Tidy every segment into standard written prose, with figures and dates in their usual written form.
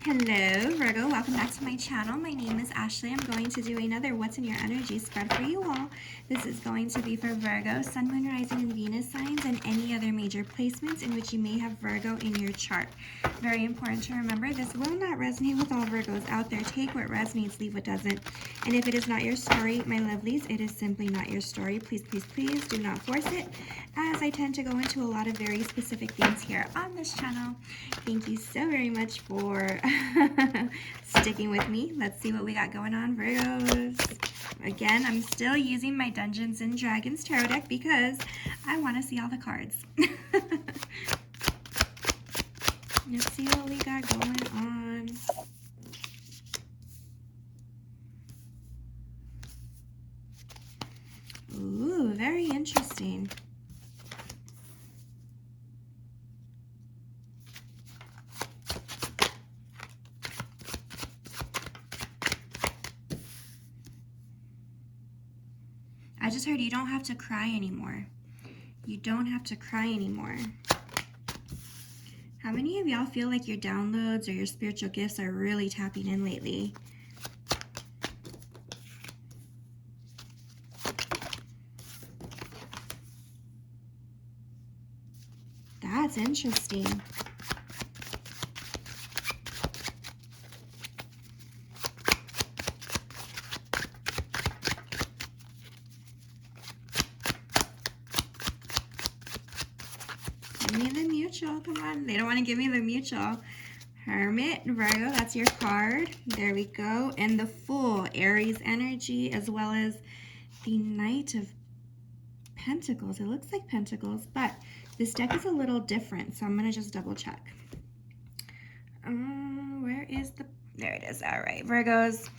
Hello Virgo, welcome back to my channel. My name is Ashley. I'm going to do another What's in Your Energy spread for you all. This is going to be for Virgo, Sun, Moon, Rising, and Venus signs, and any other major placements in which you may have Virgo in your chart. Very important to remember, this will not resonate with all Virgos out there. Take what resonates, leave what doesn't. And if it is not your story, my lovelies, it is simply not your story. Please, please, please do not force it, as I tend to go into a lot of very specific things here on this channel. Thank you so very much for sticking with me. Let's see what we got going on, Virgos. Again, I'm still using my Dungeons and Dragons tarot deck because I want to see all the cards. Let's see what we got going on. Ooh, very interesting. I just heard you don't have to cry anymore. You don't have to cry anymore. How many of y'all feel like your downloads or your spiritual gifts are really tapping in lately? That's interesting. Give me the mutual, come on. They don't want to give me the mutual. Hermit, Virgo, that's your card. There we go. And the Fool, Aries energy, as well as the Knight of Pentacles. It looks like Pentacles, but this deck is a little different, so I'm going to just double check. Where is the... There it is. All right, Virgos.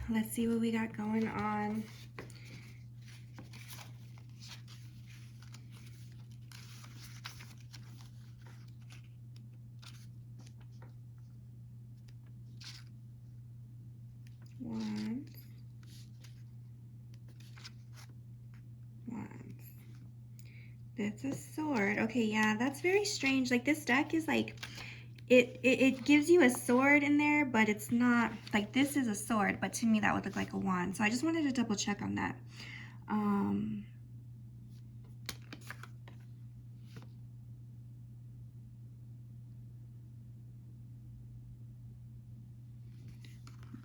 Let's see what we got going on. Wands. That's a sword. Okay, yeah, that's very strange. Like, this deck is like, it gives you a sword in there, but it's not, like, this is a sword, but to me that would look like a wand. So I just wanted to double check on that.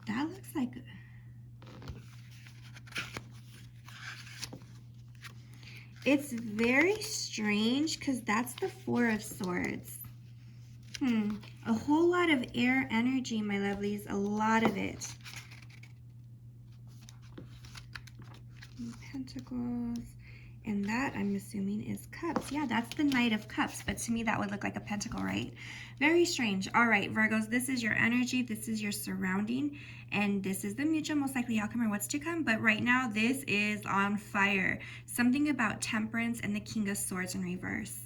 That looks like... It's very strange because that's the Four of Swords. A whole lot of air energy, my lovelies. A lot of it. Pentacles. And that, I'm assuming, is Cups. Yeah, that's the Knight of Cups. But to me, that would look like a pentacle, right? Very strange. All right, Virgos, this is your energy. This is your surrounding. And this is the mutual, most likely outcome or what's to come. But right now, this is on fire. Something about Temperance and the King of Swords in reverse.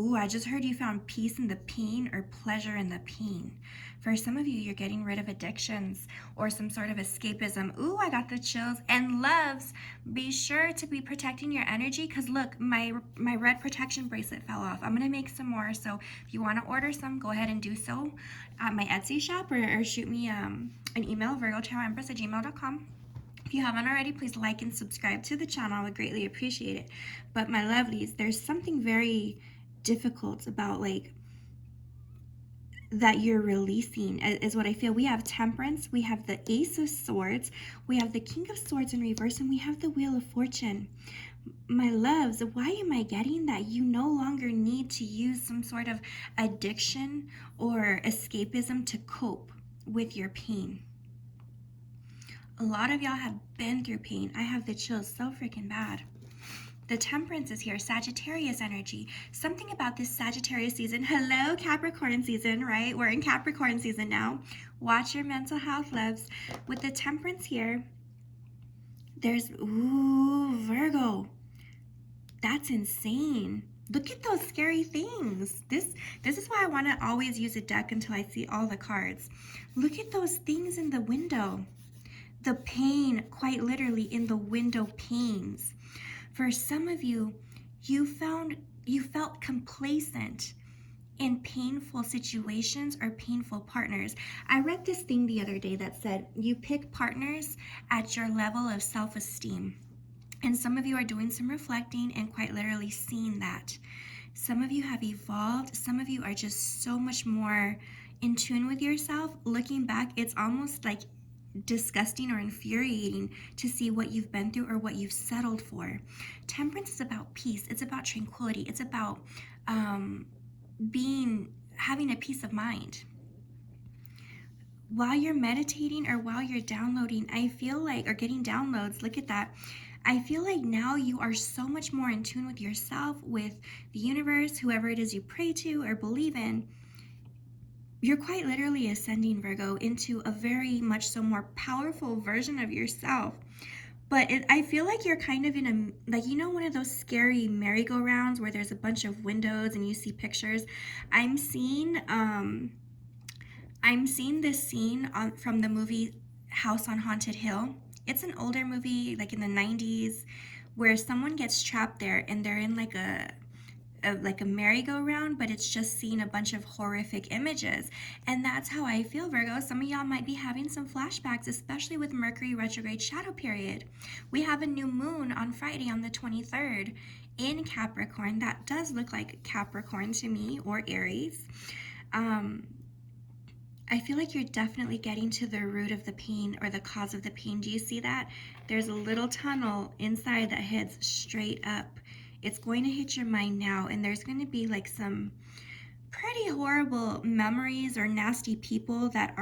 Ooh, I just heard you found peace in the pain or pleasure in the pain. For some of you, you're getting rid of addictions or some sort of escapism. Ooh, I got the chills. And loves, be sure to be protecting your energy because look, my red protection bracelet fell off. I'm going to make some more. So if you want to order some, go ahead and do so at my Etsy shop or shoot me an email, virgotarotempress@gmail.com. If you haven't already, please like and subscribe to the channel. I would greatly appreciate it. But my lovelies, there's something very difficult about like that you're releasing is what I feel. We have Temperance, we have the Ace of Swords, we have the King of Swords in reverse, and we have the Wheel of Fortune. My loves, why am I getting that you no longer need to use some sort of addiction or escapism to cope with your pain? A lot of y'all have been through pain. I have the chills so freaking bad. The Temperance is here, Sagittarius energy. Something about this Sagittarius season. Hello, Capricorn season, right? We're in Capricorn season now. Watch your mental health, loves. With the Temperance here, there's, ooh, Virgo. That's insane. Look at those scary things. This is why I want to always use a deck until I see all the cards. Look at those things in the window. The pain, quite literally, in the window panes. For some of you, you felt complacent in painful situations or painful partners. I read this thing the other day that said you pick partners at your level of self-esteem. And some of you are doing some reflecting and quite literally seeing that. Some of you have evolved. Some of you are just so much more in tune with yourself. Looking back, it's almost like disgusting or infuriating to see what you've been through or what you've settled for. Temperance is about peace. It's about tranquility. It's about having a peace of mind. While you're meditating or while you're downloading, I feel like, or getting downloads, look at that. I feel like now you are so much more in tune with yourself, with the universe, whoever it is you pray to or believe in. You're quite literally ascending, Virgo, into a very much so more powerful version of yourself. But I feel like you're kind of in a, like, you know, one of those scary merry-go-rounds where there's a bunch of windows and you see pictures. I'm seeing this scene from the movie House on Haunted Hill. It's an older movie, like in the 90s, where someone gets trapped there and they're in like a merry-go-round, but it's just seeing a bunch of horrific images. And that's how I feel, Virgo. Some of y'all might be having some flashbacks, especially with Mercury retrograde shadow period. We have a new moon on Friday on the 23rd in Capricorn. That does look like Capricorn to me, or Aries. I feel like you're definitely getting to the root of the pain or the cause of the pain. Do you see that? There's a little tunnel inside that heads straight up. It's going to hit your mind now, and there's going to be like some pretty horrible memories or nasty people that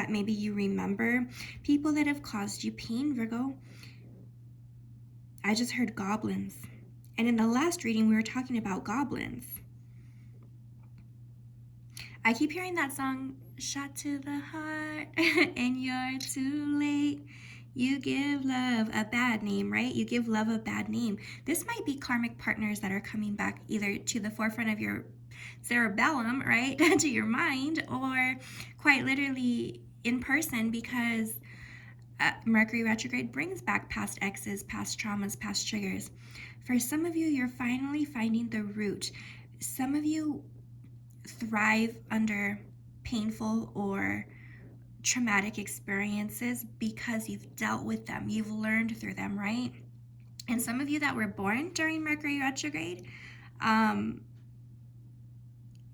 maybe you remember. People that have caused you pain, Virgo. I just heard goblins. And in the last reading, we were talking about goblins. I keep hearing that song, shot to the heart, and you're too late. You give love a bad name, right? You give love a bad name. This might be karmic partners that are coming back either to the forefront of your cerebellum, right, to your mind, or quite literally in person, because Mercury retrograde brings back past exes, past traumas, past triggers. For some of you, you're finally finding the root. Some of you thrive under painful or traumatic experiences because you've dealt with them, you've learned through them, right? And some of you that were born during Mercury retrograde,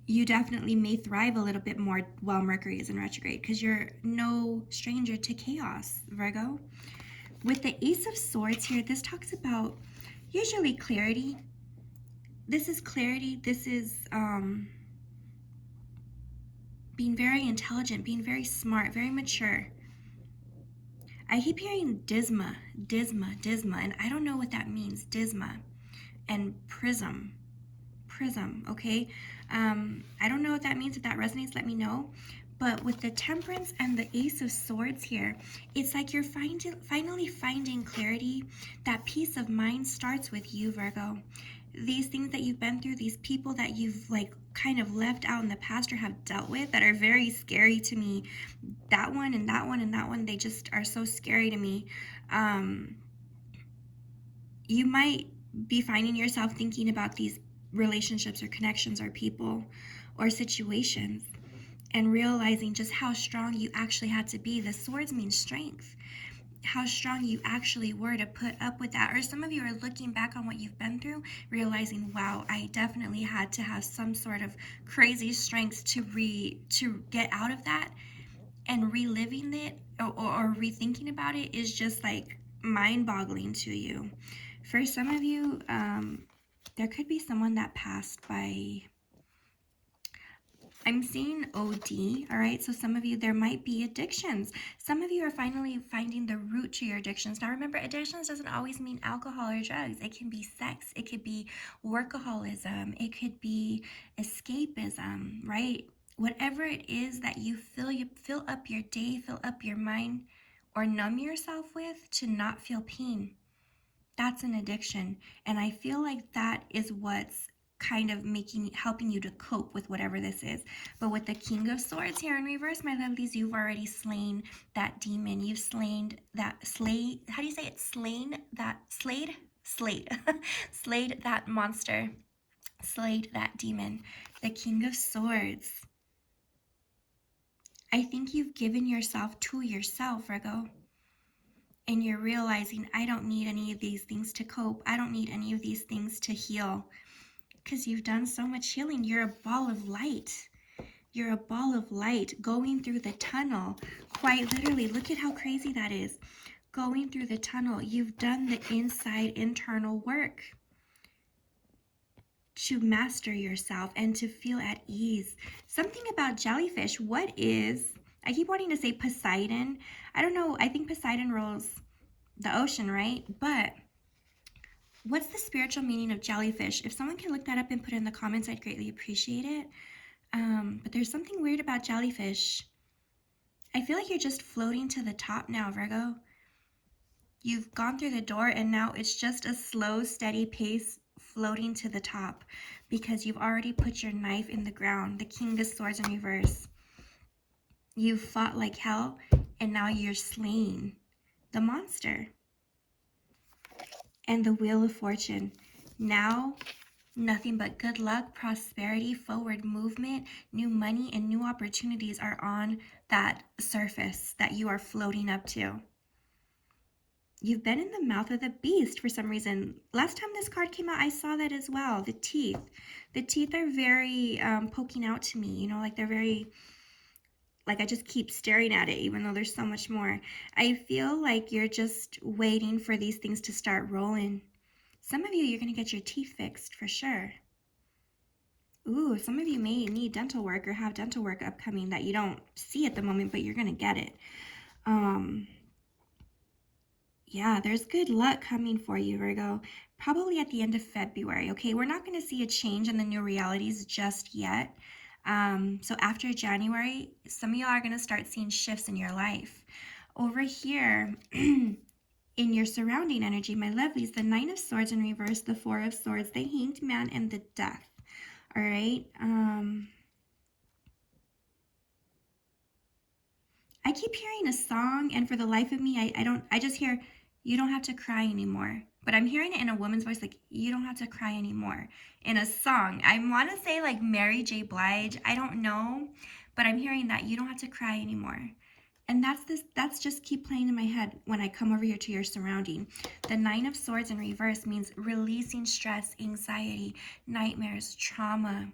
you definitely may thrive a little bit more while Mercury is in retrograde, because you're no stranger to chaos, Virgo. With the Ace of Swords here, this talks about usually clarity. This is clarity. This is being very intelligent, being very smart, very mature. I keep hearing disma, and I don't know what that means, disma, and prism, okay? I don't know what that means. If that resonates, let me know. But with the Temperance and the Ace of Swords here, it's like you're finally finding clarity. That peace of mind starts with you, Virgo. These things that you've been through, these people that you've like kind of left out in the past or have dealt with that are very scary to me. That one and that one and that one, they just are so scary to me. You might be finding yourself thinking about these relationships or connections or people or situations and realizing just how strong you actually had to be. The swords mean strength. How strong you actually were to put up with that. Or some of you are looking back on what you've been through, realizing, wow, I definitely had to have some sort of crazy strength to get out of that. And reliving it or rethinking about it is just like mind-boggling to you. For some of you, there could be someone that passed by. I'm seeing OD, all right? So some of you, there might be addictions. Some of you are finally finding the root to your addictions. Now remember, addictions doesn't always mean alcohol or drugs. It can be sex. It could be workaholism. It could be escapism, right? Whatever it is that you fill up your day, fill up your mind, or numb yourself with to not feel pain. That's an addiction. And I feel like that is what's kind of helping you to cope with whatever this is. But with the King of Swords here in reverse, my lovelies, you've already slain that demon. You've slayed that monster. Slayed that demon. The King of Swords. I think you've given yourself to yourself, Virgo. And you're realizing, I don't need any of these things to cope. I don't need any of these things to heal. Because you've done so much healing. You're a ball of light. You're a ball of light going through the tunnel. Quite literally, look at how crazy that is. Going through the tunnel. You've done the inside internal work to master yourself and to feel at ease. Something about jellyfish. What is, I keep wanting to say Poseidon. I don't know. I think Poseidon rules the ocean, right? But what's the spiritual meaning of jellyfish? If someone can look that up and put it in the comments, I'd greatly appreciate it. But there's something weird about jellyfish. I feel like you're just floating to the top now, Virgo. You've gone through the door and now it's just a slow, steady pace floating to the top because you've already put your knife in the ground. The King of Swords in reverse. You've fought like hell and now you're slaying the monster. And the Wheel of Fortune. Now, nothing but good luck, prosperity, forward movement, new money, and new opportunities are on that surface that you are floating up to. You've been in the mouth of the beast for some reason. Last time this card came out, I saw that as well. The teeth. The teeth are very poking out to me, you know, like they're very, like I just keep staring at it, even though there's so much more. I feel like you're just waiting for these things to start rolling. Some of you, you're going to get your teeth fixed for sure. Ooh, some of you may need dental work or have dental work upcoming that you don't see at the moment, but you're going to get it. Yeah, there's good luck coming for you, Virgo. Probably at the end of February, okay? We're not going to see a change in the new realities just yet. So after January, some of y'all are going to start seeing shifts in your life. Over here, in your surrounding energy, my lovelies, the Nine of Swords in reverse, the Four of Swords, the Hanged Man, and the Death. All right. I keep hearing a song, and for the life of me, I just hear, you don't have to cry anymore. But I'm hearing it in a woman's voice, like, you don't have to cry anymore. In a song. I want to say like Mary J. Blige. I don't know. But I'm hearing that you don't have to cry anymore. And that's just keep playing in my head when I come over here to your surrounding. The Nine of Swords in reverse means releasing stress, anxiety, nightmares, trauma,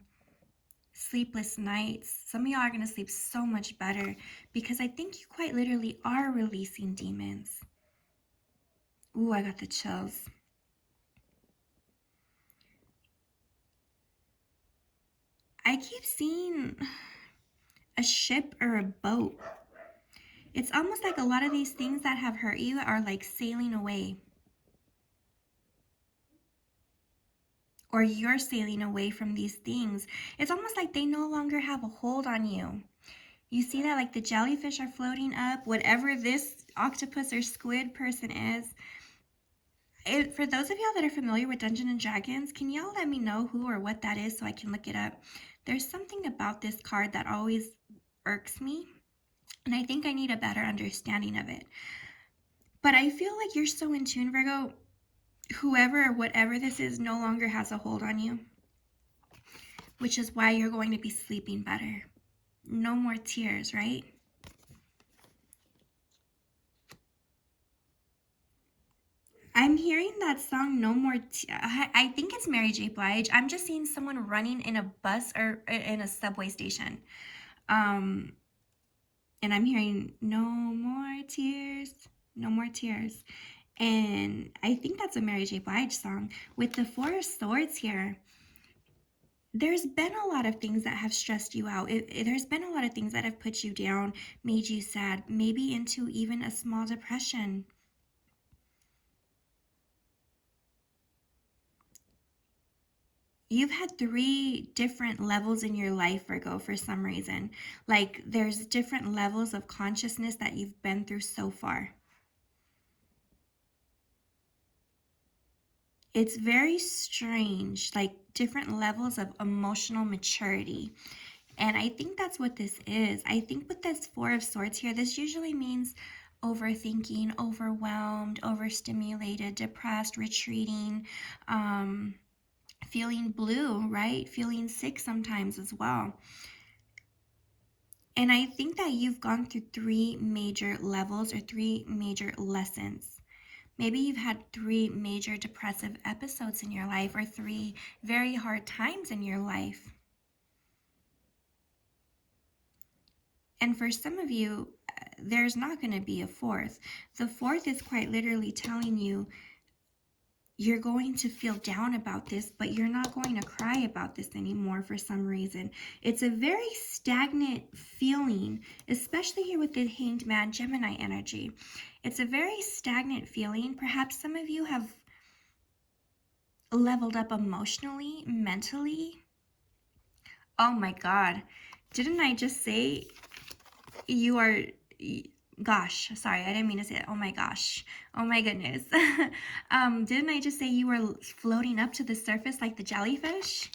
sleepless nights. Some of y'all are going to sleep so much better because I think you quite literally are releasing demons. Ooh, I got the chills. I keep seeing a ship or a boat. It's almost like a lot of these things that have hurt you are like sailing away. Or you're sailing away from these things. It's almost like they no longer have a hold on you. You see that, like the jellyfish are floating up, whatever this octopus or squid person is. For those of y'all that are familiar with Dungeons and Dragons, can y'all let me know who or what that is so I can look it up? There's something about this card that always irks me, and I think I need a better understanding of it. But I feel like you're so in tune, Virgo. Whoever or whatever this is no longer has a hold on you, which is why you're going to be sleeping better. No more tears, right? I'm hearing that song, No More I think it's Mary J. Blige. I'm just seeing someone running in a bus or in a subway station. And I'm hearing, no more tears, no more tears. And I think that's a Mary J. Blige song. With the Four of Swords here, there's been a lot of things that have stressed you out. There's been a lot of things that have put you down, made you sad, maybe into even a small depression. You've had 3 different levels in your life, Virgo, for some reason. Like there's different levels of consciousness that you've been through so far. It's very strange, like different levels of emotional maturity. And I think that's what this is. I think with this Four of Swords here, this usually means overthinking, overwhelmed, overstimulated, depressed, retreating, feeling blue, right? Feeling sick sometimes as well. And I think that you've gone through 3 major levels or 3 major lessons. Maybe you've had 3 major depressive episodes in your life or 3 very hard times in your life. And for some of you, there's not going to be a 4th. The 4th is quite literally telling you you're going to feel down about this, but you're not going to cry about this anymore for some reason. It's a very stagnant feeling, especially here with the Hanged Man Gemini energy. It's a very stagnant feeling. Perhaps some of you have leveled up emotionally, mentally. Oh my God. Didn't I just say you are... Gosh, sorry, I didn't mean to say that. Oh my gosh. Oh my goodness. Didn't I just say you were floating up to the surface like the jellyfish?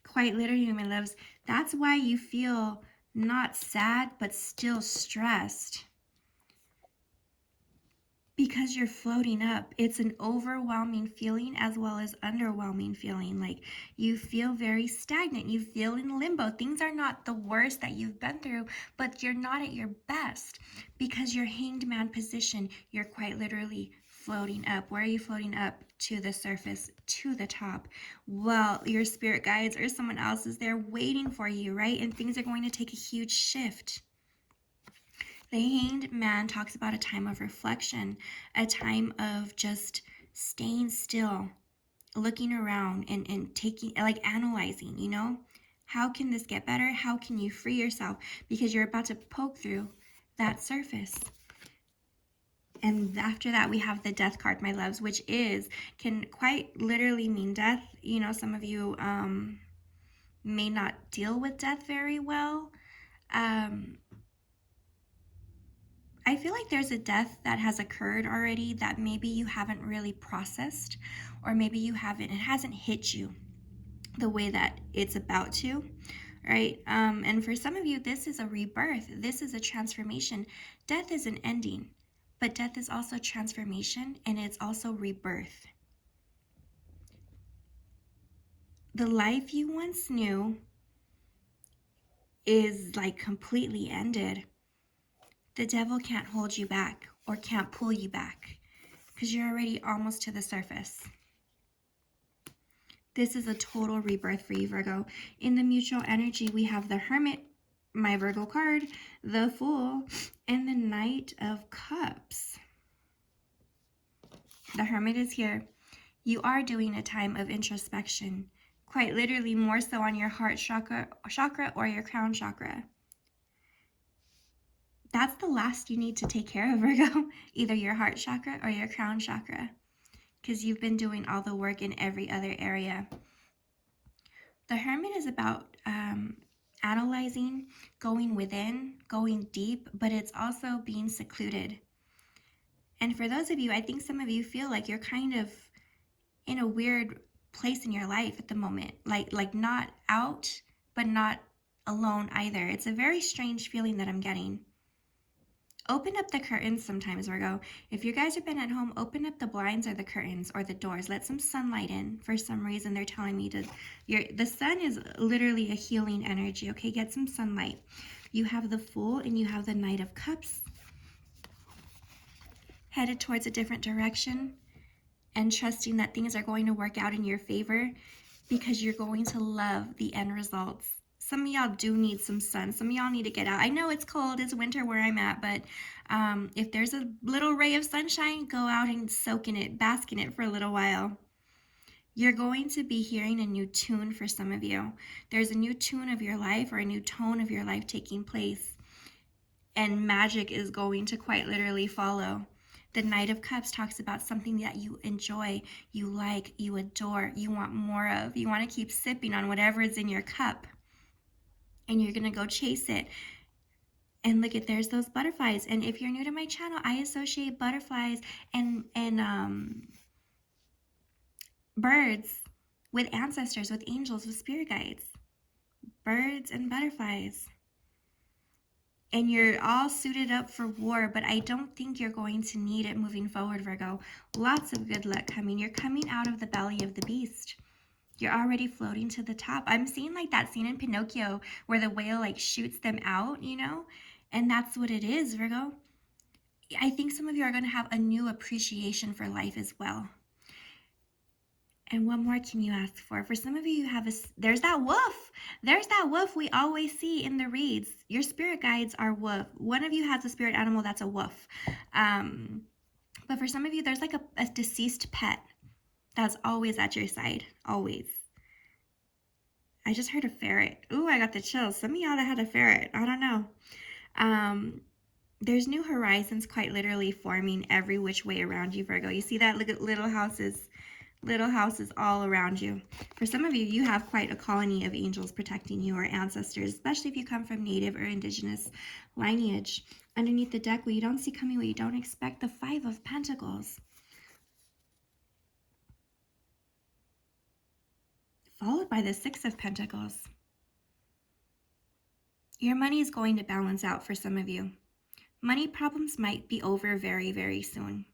Quite literally, my loves. That's why you feel not sad, but still stressed. Because you're floating up. It's an overwhelming feeling as well as underwhelming feeling. Like you feel very stagnant. You feel in limbo. Things are not the worst that you've been through, but you're not at your best because your Hanged Man position, you're quite literally floating up. Where are you floating up? To the surface, to the top. Well, your spirit guides or someone else is there waiting for you, right? And things are going to take a huge shift. The Hanged Man talks about a time of reflection, a time of just staying still, looking around and taking, like analyzing, you know? How can this get better? How can you free yourself? Because you're about to poke through that surface. And after that, we have the Death card, my loves, which can quite literally mean death. You know, some of you may not deal with death very well. I feel like there's a death that has occurred already that maybe you haven't really processed, or maybe you haven't, it hasn't hit you the way that it's about to, right? And for some of you, this is a rebirth. This is a transformation. Death is an ending, but death is also transformation, and it's also rebirth. The life you once knew is like completely ended. The devil can't hold you back or can't pull you back because you're already almost to the surface. This is a total rebirth for you, Virgo. In the mutual energy, we have the Hermit, my Virgo card, the Fool, and the Knight of Cups. The Hermit is here. You are doing a time of introspection, quite literally more so on your heart chakra or your crown chakra. That's the last you need to take care of, Virgo, either your heart chakra or your crown chakra, because you've been doing all the work in every other area. The Hermit is about analyzing, going within, going deep, but it's also being secluded. And for those of you, I think some of you feel like you're kind of in a weird place in your life at the moment, like not out, but not alone either. It's a very strange feeling that I'm getting. Open up the curtains sometimes, Virgo. If you guys have been at home, open up the blinds or the curtains or the doors. Let some sunlight in. For some reason, they're telling me to. The sun is literally a healing energy, okay? Get some sunlight. You have the Fool and you have the Knight of Cups. Headed towards a different direction and trusting that things are going to work out in your favor because you're going to love the end results. Some of y'all do need some sun. Some of y'all need to get out. I know it's cold. It's winter where I'm at, but if there's a little ray of sunshine, go out and soak in it, bask in it for a little while. You're going to be hearing a new tune for some of you. There's a new tune of your life or a new tone of your life taking place, and magic is going to quite literally follow. The Knight of Cups talks about something that you enjoy, you like, you adore, you want more of. You want to keep sipping on whatever is in your cup. And you're going to go chase it. And look at, there's those butterflies. And if you're new to my channel, I associate butterflies and birds with ancestors, with angels, with spirit guides. Birds and butterflies. And you're all suited up for war, but I don't think you're going to need it moving forward, Virgo. Lots of good luck coming. You're coming out of the belly of the beast. You're already floating to the top. I'm seeing like that scene in Pinocchio where the whale like shoots them out, you know? And that's what it is, Virgo. I think some of you are going to have a new appreciation for life as well. And what more can you ask for? For some of you, you have there's that wolf. There's that wolf we always see in the reads. Your spirit guides are wolf. One of you has a spirit animal that's a wolf. But for some of you, there's like a deceased pet that's always at your side, always. I just heard a ferret. Ooh, I got the chills. Some of y'all that had a ferret. I don't know. There's new horizons quite literally forming every which way around you, Virgo. You see that? Look at little houses all around you. For some of you, you have quite a colony of angels protecting you or ancestors, especially if you come from native or indigenous lineage. Underneath the deck, what you don't see coming, what you don't expect, the Five of Pentacles. Followed by the Six of Pentacles. Your money is going to balance out for some of you. Money problems might be over very, very soon.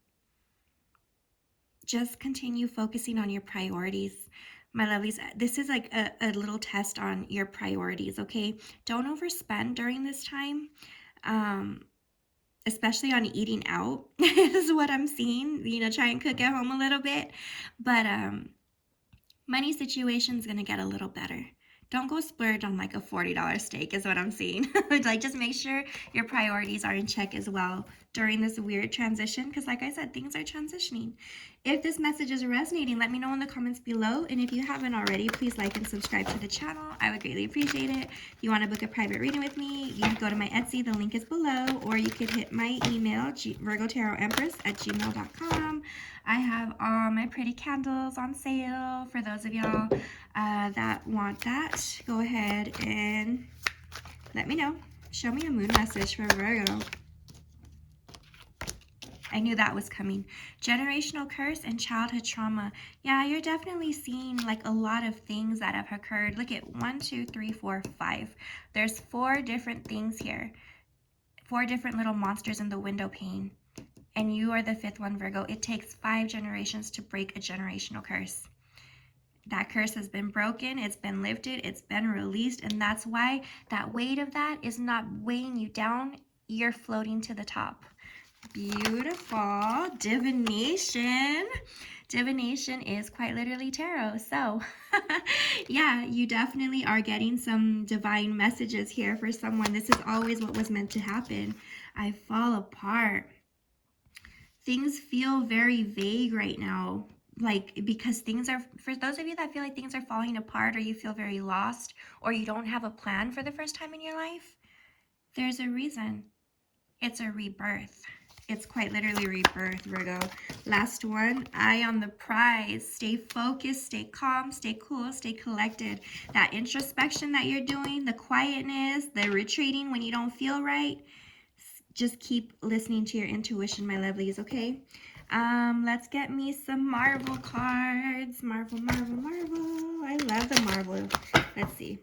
Just continue focusing on your priorities. My lovelies, this is like a little test on your priorities, okay? Don't overspend during this time, especially on eating out is what I'm seeing. You know, try and cook at home a little bit. But money situation is going to get a little better. Don't go splurge on like a $40 steak is what I'm seeing. Like just make sure your priorities are in check as well during this weird transition, because like I said, things are transitioning. If this message is resonating, let me know in the comments below. And if you haven't already, please like and subscribe to the channel. I would greatly appreciate it. If you want to book a private reading with me, you can go to my Etsy. The link is below. Or you could hit my email, virgotarotempress@gmail.com. I have all my pretty candles on sale for those of y'all that want that. Go ahead and let me know. Show me a moon message for Virgo. I knew that was coming. Generational curse and childhood trauma. Yeah, you're definitely seeing like a lot of things that have occurred. Look at 1, 2, 3, 4, 5. There's 4 different things here. 4 different little monsters in the window pane. And you are the 5th one, Virgo. It takes 5 generations to break a generational curse. That curse has been broken, it's been lifted, it's been released, and that's why that weight of that is not weighing you down. You're floating to the top. Beautiful. Divination. Divination is quite literally tarot. So, yeah, you definitely are getting some divine messages here for someone. This is always what was meant to happen. I fall apart. Things feel very vague right now. Like, because things are, for those of you that feel like things are falling apart, or you feel very lost, or you don't have a plan for the first time in your life, there's a reason. It's a rebirth. It's quite literally rebirth, Virgo. Last one, eye on the prize. Stay focused, stay calm, stay cool, stay collected. That introspection that you're doing, the quietness, the retreating when you don't feel right, just keep listening to your intuition, my lovelies, okay? Let's get me some Marvel cards. Marvel, Marvel, Marvel. I love the Marvel. Let's see.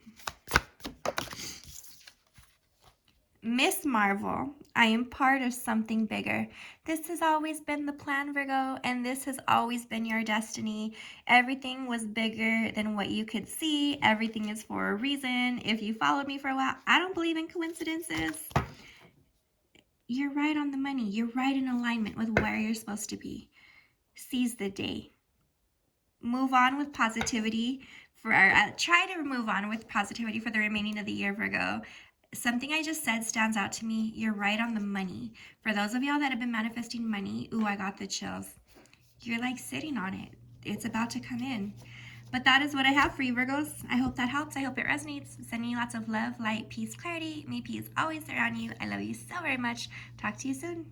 Miss Marvel, I am part of something bigger. This has always been the plan, Virgo, and this has always been your destiny. Everything was bigger than what you could see. Everything is for a reason. If you followed me for a while, I don't believe in coincidences. You're right on the money. You're right in alignment with where you're supposed to be. Seize the day. Move on with positivity. Try to move on with positivity for the remaining of the year, Virgo. Something I just said stands out to me. You're right on the money. For those of y'all that have been manifesting money, ooh, I got the chills. You're like sitting on it. It's about to come in. But that is what I have for you, Virgos. I hope that helps. I hope it resonates. Sending you lots of love, light, peace, clarity. May peace always surround you. I love you so very much. Talk to you soon.